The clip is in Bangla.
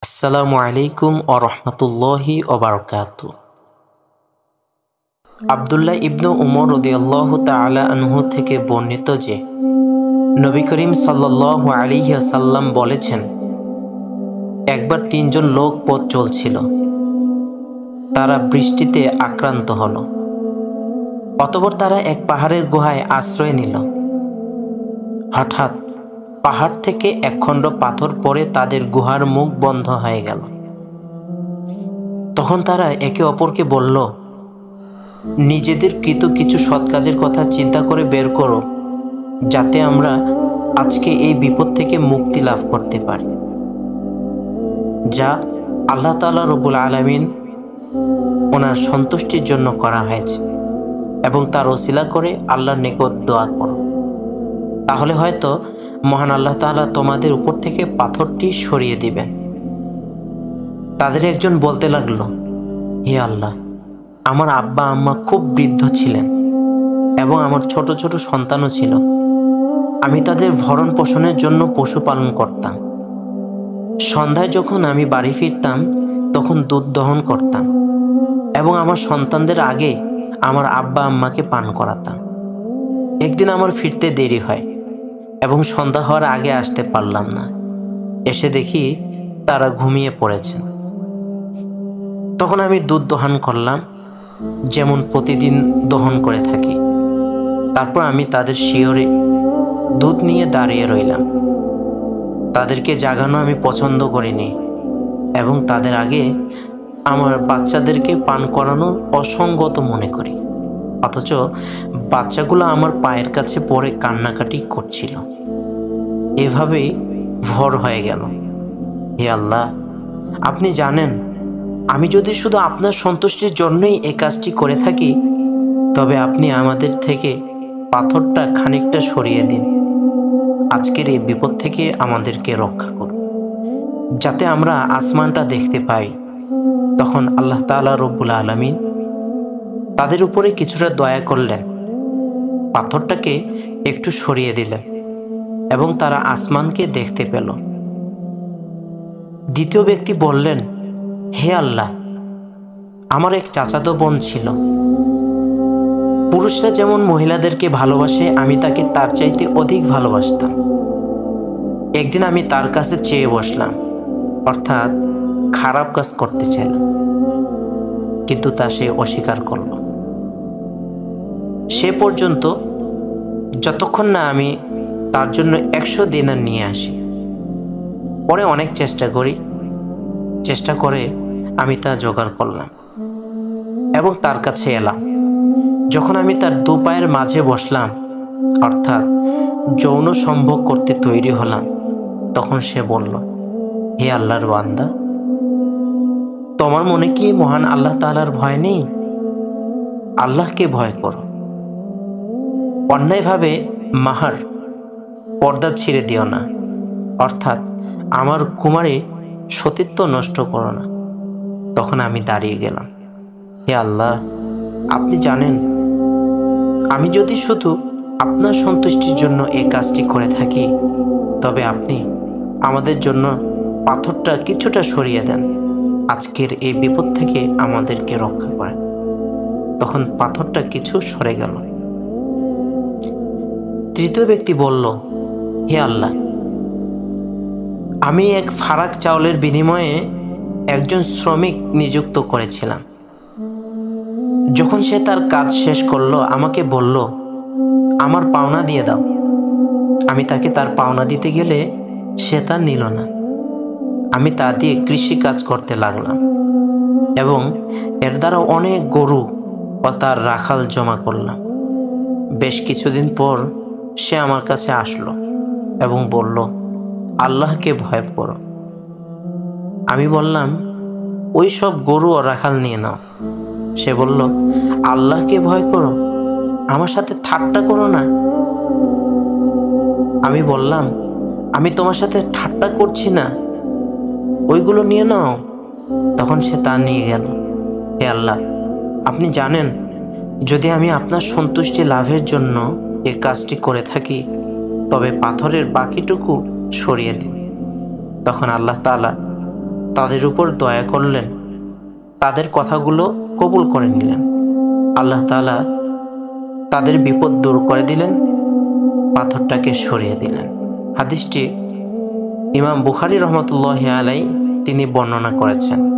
আসসালামু আলাইকুম ওয়া বারাকাতুহু। আব্দুল্লাহ ইবনু উমর রাদিয়াল্লাহু তাআলা আনহু থেকে বর্ণিত যে নবী করিম সাল্লাল্লাহু আলাইহি ওয়াসাল্লাম বলেছেন, একবার তিনজন লোক পথ চলছিল। তারা বৃষ্টিতে আক্রান্ত হলো। অতঃপর তারা এক পাহাড়ের গুহায় আশ্রয় নিল। হঠাৎ পাহাড় থেকে একখণ্ড পাথর পড়ে তাদের গুহার মুখ বন্ধ হয়ে গেল। তখন তারা একে অপরকে বলল, নিজেদের কৃত কিছু সৎ কাজের কথা চিন্তা করে বের করো, যাতে আমরা আজকে এই বিপদ থেকে মুক্তি লাভ করতে পারি, যা আল্লাহ তাআলা রব্বুল আলামিন ওনার সন্তুষ্টির জন্য করা হয়েছে, এবং তার ওসিলা করে আল্লাহর নিকট দোয়া করো। তাহলে হয়তো মহান আল্লাহ তাআলা তোমাদের উপর থেকে পাথরটি সরিয়ে দিবেন। তাদের একজন বলতে লাগলো, হে আল্লাহ, আমার আব্বা আম্মা খুব বৃদ্ধ ছিলেন এবং আমার ছোট ছোট সন্তানও ছিল। আমি তাদের ভরণ পোষণের জন্য পশু পালন করতাম। সন্ধ্যায় যখন আমি বাড়ি ফিরতাম তখন দুধ দহন করতাম এবং আমার সন্তানদের আগে আমার আব্বা আম্মাকে পান করাতাম। একদিন আমার ফিরতে দেরি হয় এবং সন্ধ্যা হওয়ার আগে আসতে পারলাম না। এসে দেখি তারা ঘুমিয়ে পড়েছেন। তখন আমি দুধ দহন করলাম, যেমন প্রতিদিন দহন করে থাকি। তারপর আমি তাদের শিয়রে দুধ নিয়ে দাঁড়িয়ে রইলাম। তাদেরকে জাগানো আমি পছন্দ করিনি এবং তাদের আগে আমার বাচ্চাদেরকে পান করানো অসঙ্গত মনে করি। অথচ বাচ্চাগুলো আমার পায়ের কাছে পড়ে কান্নাকাটি করছিল। এভাবেই ভোর হয়ে গেল। হে আল্লাহ, আপনি জানেন, আমি যদি শুধু আপনার সন্তুষ্টির জন্যই এই কাজটি করে থাকি, তবে আপনি আমাদের থেকে পাথরটা খানিকটা সরিয়ে দিন। আজকের এই বিপদ থেকে আমাদেরকে রক্ষা করুন, যাতে আমরা আসমানটা দেখতে পাই। তখন আল্লাহ তাআলা রব্বুল আলামিন তাদের উপরে কিছুটা দয়া করলেন, পাথরটাকে একটু সরিয়ে দিলেন এবং তারা আসমানকে দেখতে পেল। দ্বিতীয় ব্যক্তি বললেন, হে আল্লাহ, আমার এক চাচাতো বোন ছিল। পুরুষরা যেমন মহিলাদেরকে ভালোবাসে, আমি তাকে তার চাইতে অধিক ভালোবাসতাম। একদিন আমি তার কাছে চেয়ে বসলাম, অর্থাৎ খারাপ কাজ করতে চাইলাম, কিন্তু তা সে অস্বীকার করল। সে পর্যন্ত যতক্ষণ না আমি তার জন্য 100 দিনার নিয়ে আসি। পরে অনেক চেষ্টা করে আমি তা জোগাড় করলাম এবং তার কাছে এলাম। যখন আমি তার দু পায়ের মাঝে বসলাম, অর্থাৎ যৌন সম্ভোগ করতে তৈরি হলাম, তখন সে বলল, হে আল্লাহর বান্দা, তোমার মনে কি মহান আল্লাহ তাআলার ভয় নেই? আল্লাহকে ভয় করো। অন্যায়ভাবে মাহার পর্দা ছিঁড়ে দিও না, অর্থাৎ আমার কুমারী সতীত্ব নষ্ট করো না। তখন আমি দাঁড়িয়ে গেলাম। হে আল্লাহ, আপনি জানেন, আমি যদি শুধু আপনার সন্তুষ্টির জন্য এই কাজটি করে থাকি, তবে আপনি আমাদের জন্য পাথরটা কিছুটা সরিয়ে দেন। আজকের এই বিপদ থেকে আমাদেরকে রক্ষা করেন। তখন পাথরটা কিছু সরে গেল। তৃতীয় ব্যক্তি বলল, হে আল্লাহ, আমি এক ফারাক চাউলের বিনিময়ে একজন শ্রমিক নিযুক্ত করেছিলাম। যখন সে তার কাজ শেষ করলো, আমাকে বলল, আমার পাওনা দিয়ে দাও। আমি তাকে তার পাওনা দিতে গেলে সে তা নিল না। আমি তা দিয়ে কৃষি কাজ করতে লাগলাম এবং এর দ্বারা অনেক গরু ও তার রাখাল জমা করলাম। বেশ কিছুদিন পর সে আমার কাছে আসলো এবং বলল, আল্লাহকে ভয় করো। আমি বললাম, ওই সব গরু ও রাখাল নিয়ে নাও। সে বলল, আল্লাহকে ভয় করো, আমার সাথে ঠাট্টা করো না। আমি বললাম, আমি তোমার সাথে ঠাট্টা করছি না, ওইগুলো নিয়ে নাও। তখন সে তা নিয়ে গেল। হে আল্লাহ, আপনি জানেন, যদি আমি আপনার সন্তুষ্টি লাভের জন্য এই কাজটি করে থাকি, তবে পাথরের বাকিটুকু সরিয়ে দিন। তখন আল্লাহ তাআলা তাদের উপর দয়া করলেন, তাদের কথাগুলো কবুল করে নিলেন। আল্লাহ তাআলা তাদের বিপদ দূর করে দিলেন, পাথরটাকে সরিয়ে দিলেন। হাদিসটি ইমাম বুখারী রহমতুল্লাহি আলাইহি তিনি বর্ণনা করেছেন।